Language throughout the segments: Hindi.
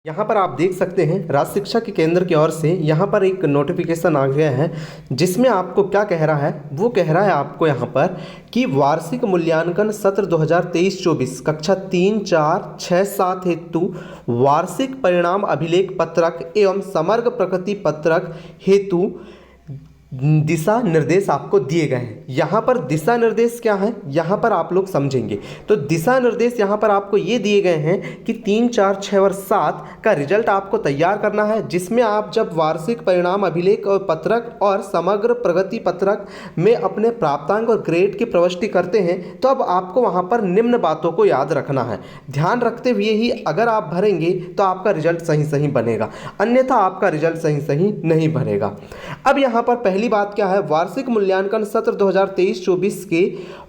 यहाँ पर आप देख सकते हैं राज्य शिक्षा के केंद्र की ओर से यहाँ पर एक नोटिफिकेशन आ गया है जिसमें आपको क्या कह रहा है, वो कह रहा है आपको यहाँ पर कि वार्षिक मूल्यांकन सत्र 2023-24 कक्षा 3, 4, 6, 7 हेतु वार्षिक परिणाम अभिलेख पत्रक एवं समग्र प्रगति पत्रक हेतु दिशा निर्देश आपको दिए गए हैं। यहाँ पर दिशा निर्देश क्या है, यहाँ पर आप लोग समझेंगे। तो दिशा निर्देश यहाँ पर आपको ये दिए गए हैं कि 3, 4, 6 और 7 का रिजल्ट आपको तैयार करना है, जिसमें आप जब वार्षिक परिणाम अभिलेख और पत्रक और समग्र प्रगति पत्रक में अपने प्राप्तांक और ग्रेड की प्रविष्टि करते हैं तो अब आपको वहाँ पर निम्न बातों को याद रखना है। ध्यान रखते हुए ही अगर आप भरेंगे तो आपका रिजल्ट सही सही बनेगा, अन्यथा आपका रिजल्ट सही सही नहीं बनेगा। अब यहाँ पर पहली बात क्या है, वार्षिक मूल्यांकन सत्र 2023-24 के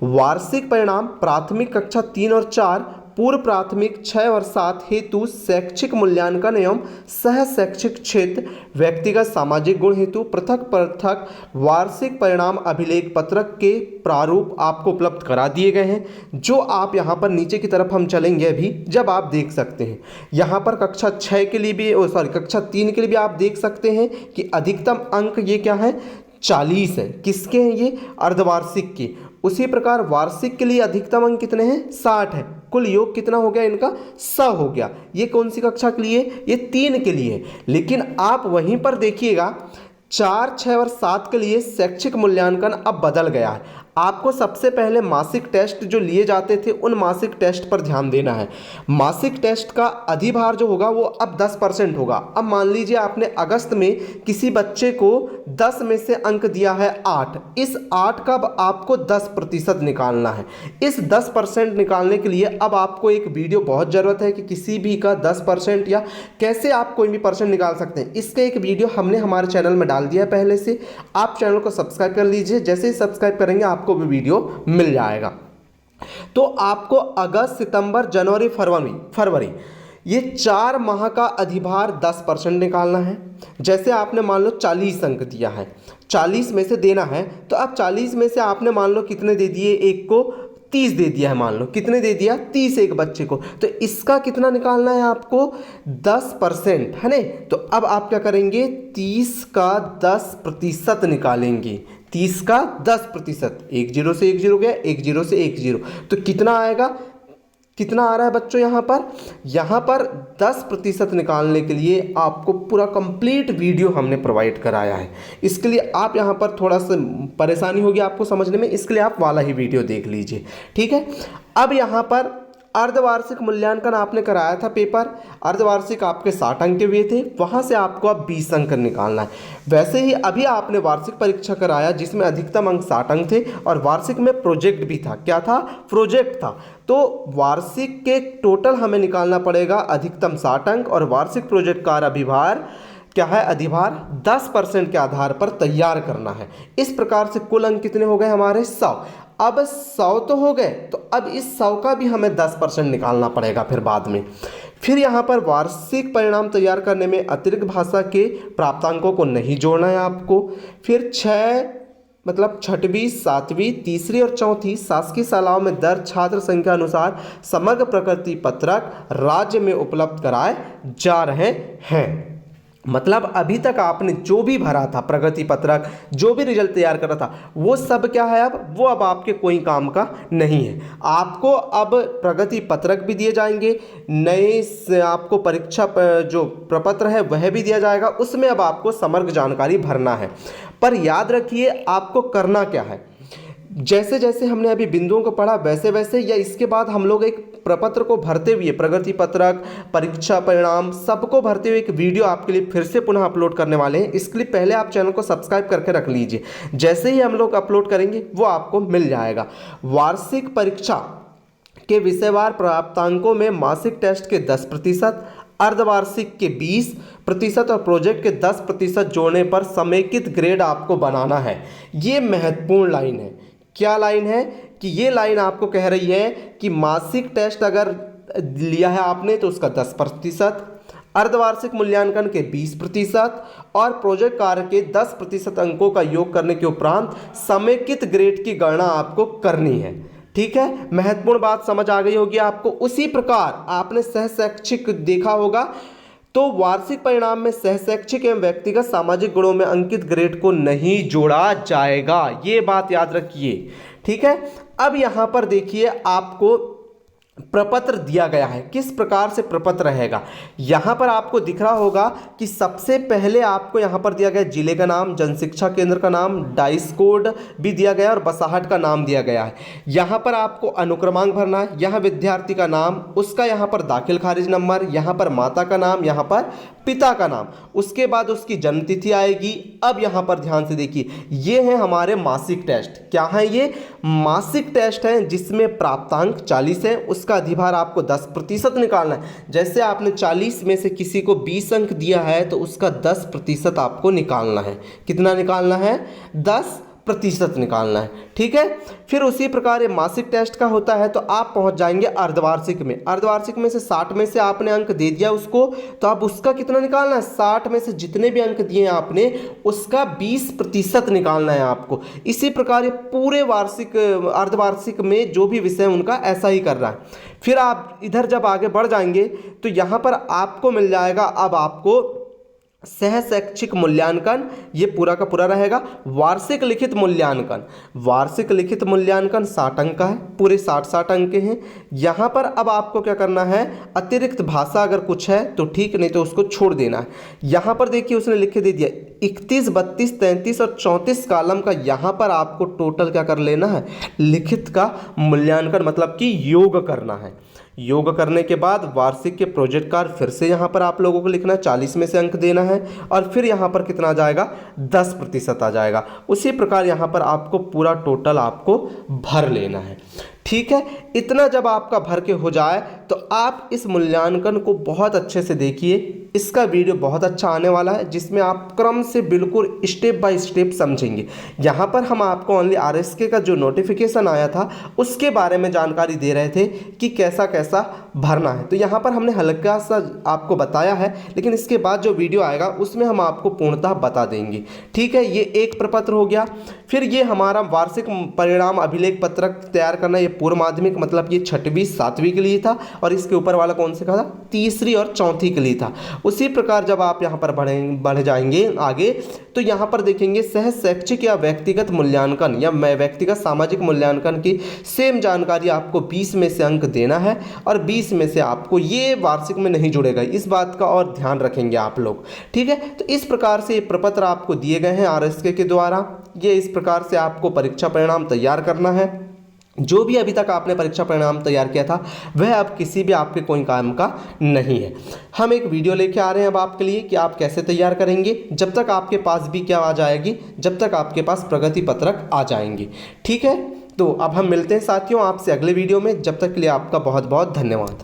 वार्षिक परिणाम प्राथमिक कक्षा 3 और 4, पूर्व प्राथमिक 6 और 7 हेतु शैक्षिक मूल्यांकन एवं सह शैक्षिक क्षेत्र व्यक्तिगत सामाजिक गुण हेतु पृथक पृथक वार्षिक परिणाम अभिलेख पत्रक के प्रारूप आपको उपलब्ध करा दिए गए हैं, जो आप यहाँ पर नीचे की तरफ हम चलेंगे अभी जब आप देख सकते हैं। यहाँ पर कक्षा 6 के लिए भी कक्षा 3 के लिए भी आप देख सकते हैं कि अधिकतम अंक ये क्या है, 40 है। किसके हैं ये, अर्धवार्षिक के। उसी प्रकार वार्षिक के लिए अधिकतम अंक कितने हैं, 60 है। कुल योग कितना हो गया इनका, 100 हो गया। ये कौन सी कक्षा के लिए, ये 3 के लिए। लेकिन आप वहीं पर देखिएगा 4, 6 और 7 के लिए शैक्षिक मूल्यांकन अब बदल गया है। आपको सबसे पहले मासिक टेस्ट जो लिए जाते थे उन मासिक टेस्ट पर ध्यान देना है। मासिक टेस्ट का अधिभार जो होगा वो अब 10% होगा। अब मान लीजिए आपने अगस्त में किसी बच्चे को 10 में से अंक दिया है 8, इस 8 का अब आपको 10% निकालना है। इस 10% निकालने के लिए अब आपको एक वीडियो बहुत ज़रूरत है कि किसी भी का 10% या कैसे आप कोई भी परसेंट निकाल सकते हैं, इसका एक वीडियो हमने हमारे चैनल में डाल दिया है पहले से। आप चैनल को सब्सक्राइब कर लीजिए, जैसे ही सब्सक्राइब करेंगे आपको भी वीडियो मिल जाएगा। तो आपको अगस्त, सितंबर, जनवरी, फरवरी ये 4 माह का अधिभार 10% निकालना है। जैसे आपने मान लो 40 अंक दिया है, 40 में से देना है, तो अब 40 में से आपने मान लो कितने दे दिए, एक को 30 दे दिया है, मान लो कितने दे दिया, 30 एक बच्चे को, तो इसका कितना निकालना है आपको, 10%, है ना। तो अब आप क्या करेंगे, 30 का 10% निकालेंगे। 30 का 10%, 1 0 से 1 0 गया, 1 0 से 1 0, तो कितना आएगा, कितना आ रहा है बच्चों, यहाँ पर 10% निकालने के लिए आपको पूरा कंप्लीट वीडियो हमने प्रोवाइड कराया है। इसके लिए आप यहाँ पर थोड़ा सा परेशानी होगी आपको समझने में, इसके लिए आप वाला ही वीडियो देख लीजिए, ठीक है। अब यहाँ पर अर्धवार्षिक मूल्यांकन आपने कराया था पेपर, अर्धवार्षिक आपके 60 अंक के हुए थे, वहाँ से आपको अब 20 अंक निकालना है। वैसे ही अभी आपने वार्षिक परीक्षा कराया जिसमें अधिकतम अंक 60 अंक थे और वार्षिक में प्रोजेक्ट भी था। क्या था, प्रोजेक्ट था। तो वार्षिक के टोटल हमें निकालना पड़ेगा अधिकतम 60 अंक और वार्षिक प्रोजेक्ट का अधिभार क्या है, अधिभार 10% के आधार पर तैयार करना है। इस प्रकार से कुल अंक कितने हो गए हमारे, 100। अब 100 तो हो गए, तो अब इस 100 का भी हमें 10% निकालना पड़ेगा फिर बाद में। फिर यहाँ पर वार्षिक परिणाम तैयार करने में अतिरिक्त भाषा के प्राप्तांकों को नहीं जोड़ना है आपको। फिर 6वीं, 7वीं, तीसरी और चौथी शासकीय शालाओं में दर्ज छात्र संख्या अनुसार समग्र प्रगति पत्रक राज्य में उपलब्ध कराए जा रहे हैं। मतलब अभी तक आपने जो भी भरा था प्रगति पत्रक, जो भी रिजल्ट तैयार करा था, वो सब क्या है, अब आपके कोई काम का नहीं है। आपको अब प्रगति पत्रक भी दिए जाएंगे, नए आपको परीक्षा जो प्रपत्र है वह भी दिया जाएगा, उसमें अब आपको समग्र जानकारी भरना है। पर याद रखिए आपको करना क्या है, जैसे जैसे हमने अभी बिंदुओं को पढ़ा वैसे वैसे या इसके बाद हम लोग एक प्रपत्र को भरते हुए, प्रगति पत्रक, परीक्षा परिणाम सबको भरते हुए एक वीडियो आपके लिए फिर से पुनः अपलोड करने वाले हैं। इसके लिए पहले आप चैनल को सब्सक्राइब करके रख लीजिए, जैसे ही हम लोग अपलोड करेंगे वो आपको मिल जाएगा। वार्षिक परीक्षा के विषयवार प्राप्तांकों में मासिक टेस्ट के 10%, अर्धवार्षिक के 20% और प्रोजेक्ट के 10% जोड़ने पर समेकित ग्रेड आपको बनाना है। ये महत्वपूर्ण लाइन है। क्या लाइन है कि ये लाइन आपको कह रही है कि मासिक टेस्ट अगर लिया है आपने तो उसका 10%, अर्धवार्षिक मूल्यांकन के 20% और प्रोजेक्ट कार्य के 10% अंकों का योग करने के उपरांत समेकित ग्रेड की गणना आपको करनी है। ठीक है, महत्वपूर्ण बात समझ आ गई होगी आपको। उसी प्रकार आपने सह शैक्षिक देखा होगा तो वार्षिक परिणाम में सहशैक्षिक एवं व्यक्तिगत सामाजिक गुणों में अंकित ग्रेड को नहीं जोड़ा जाएगा, ये बात याद रखिए। ठीक है, अब यहां पर देखिए आपको प्रपत्र दिया गया है, किस प्रकार से प्रपत्र रहेगा। यहां पर आपको दिख रहा होगा कि सबसे पहले आपको यहां पर दिया गया जिले का नाम, जनशिक्षा केंद्र का नाम, डाइस कोड भी दिया गया और बसाहट का नाम दिया गया है। यहां पर आपको अनुक्रमांक भरना है, यहां विद्यार्थी का नाम, उसका यहां पर दाखिल खारिज नंबर, यहां पर माता का नाम, यहां पर पिता का नाम, उसके बाद उसकी जन्मतिथि आएगी। अब यहां पर ध्यान से देखिए, ये है हमारे मासिक टेस्ट। क्या है ये? मासिक टेस्ट है जिसमें प्राप्तांक 40 है, उसका अधिभार आपको 10% निकालना है। जैसे आपने 40 में से किसी को 20 अंक दिया है तो उसका 10% आपको निकालना है। कितना निकालना है? 10% निकालना है। ठीक है, फिर उसी प्रकार ये मासिक टेस्ट का होता है तो आप पहुंच जाएंगे अर्धवार्षिक में। अर्धवार्षिक में से 60 में से आपने अंक दे दिया उसको, तो अब उसका कितना निकालना है? 60 में से जितने भी अंक दिए हैं आपने उसका 20% निकालना है आपको। इसी प्रकार ये पूरे वार्षिक अर्धवार्षिक में जो भी विषय उनका ऐसा ही कर रहा है। फिर आप इधर जब आगे बढ़ जाएंगे तो यहाँ पर आपको मिल जाएगा, अब आपको सहशैक्षिक मूल्यांकन, ये पूरा का पूरा रहेगा। वार्षिक लिखित मूल्यांकन, वार्षिक लिखित मूल्यांकन 60 अंक का है, पूरे 60 अंक के हैं। यहाँ पर अब आपको क्या करना है? अतिरिक्त भाषा अगर कुछ है तो ठीक, नहीं तो उसको छोड़ देना है। यहाँ पर देखिए उसने लिख के दे दिया 31, 32, 33 और 34 कॉलम का यहाँ पर आपको टोटल क्या कर लेना है? लिखित का मूल्यांकन, मतलब कि योग करना है। योग करने के बाद वार्षिक के प्रोजेक्ट कार्य फिर से यहाँ पर आप लोगों को लिखना है, 40 में से अंक देना है और फिर यहाँ पर कितना आ जाएगा? 10% आ जाएगा। उसी प्रकार यहाँ पर आपको पूरा टोटल आपको भर लेना है। ठीक है, इतना जब आपका भर के हो जाए तो आप इस मूल्यांकन को बहुत अच्छे से देखिए। इसका वीडियो बहुत अच्छा आने वाला है जिसमें आप क्रम से बिल्कुल स्टेप बाय स्टेप समझेंगे। यहाँ पर हम आपको ओनली आरएसके का जो नोटिफिकेशन आया था उसके बारे में जानकारी दे रहे थे कि कैसा कैसा भरना है। तो यहाँ पर हमने हल्का सा आपको बताया है, लेकिन इसके बाद जो वीडियो आएगा उसमें हम आपको पूर्णतः बता देंगे। ठीक है, ये एक प्रपत्र हो गया। फिर ये हमारा वार्षिक परिणाम अभिलेख पत्रक तैयार करना, ये पूर्व माध्यमिक मतलब ये 6वीं 7वीं के लिए था और इसके ऊपर वाला कौन से का था? 3री और 4थी के लिए था। उसी प्रकार जब आप यहाँ पर बढ़ जाएंगे आगे तो यहाँ पर देखेंगे सहशैक्षिक या व्यक्तिगत मूल्यांकन या व्यक्तिगत सामाजिक मूल्यांकन की सेम जानकारी आपको 20 में से अंक देना है और 20 में से आपको ये वार्षिक में नहीं जुड़ेगा, इस बात का और ध्यान रखेंगे आप लोग। ठीक है, तो इस प्रकार से ये प्रपत्र आपको दिए गए हैं आरएसके के द्वारा। ये इस प्रकार से आपको परीक्षा परिणाम तैयार करना है। जो भी अभी तक आपने परीक्षा परिणाम तैयार किया था वह अब किसी भी आपके कोई काम का नहीं है। हम एक वीडियो लेके आ रहे हैं अब आपके लिए कि आप कैसे तैयार करेंगे, जब तक आपके पास भी क्या आ जाएगी, जब तक आपके पास प्रगति पत्रक आ जाएंगे। ठीक है, तो अब हम मिलते हैं साथियों आपसे अगले वीडियो में। जब तक के लिए आपका बहुत बहुत धन्यवाद।